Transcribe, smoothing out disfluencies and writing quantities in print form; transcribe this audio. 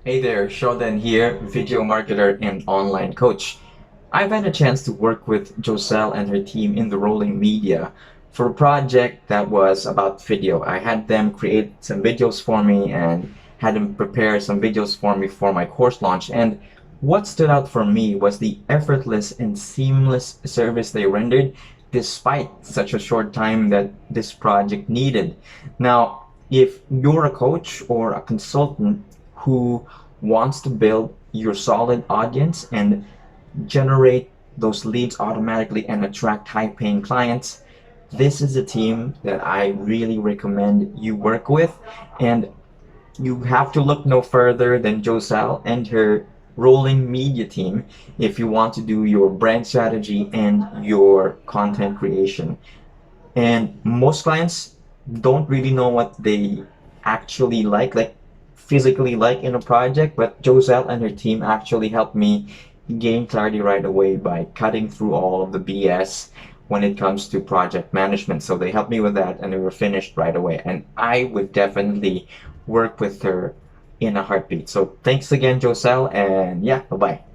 Hey there, Shoden here, video marketer and online coach. I've had a chance to work with Joselle and her team in the rolling media for a project that was about video. I had them create some videos for me and had them prepare some videos for me for my course launch. And what stood out for me was the effortless and seamless service they rendered despite such a short time that this project needed. Now, if you're a coach or a consultant who wants to build your solid audience and generate those leads automatically and attract high paying clients, this is a team that I really recommend you work with. And you have to look no further than Josal and her rolling media team if you want to do your brand strategy and your content creation. And most clients don't really know what they actually like physically like in a project, but Joselle and her team actually helped me gain clarity right away by cutting through all of the BS when it comes to project management. So they helped me with that and we were finished right away. And I would definitely work with her in a heartbeat. So thanks again, Joselle, and yeah, bye bye.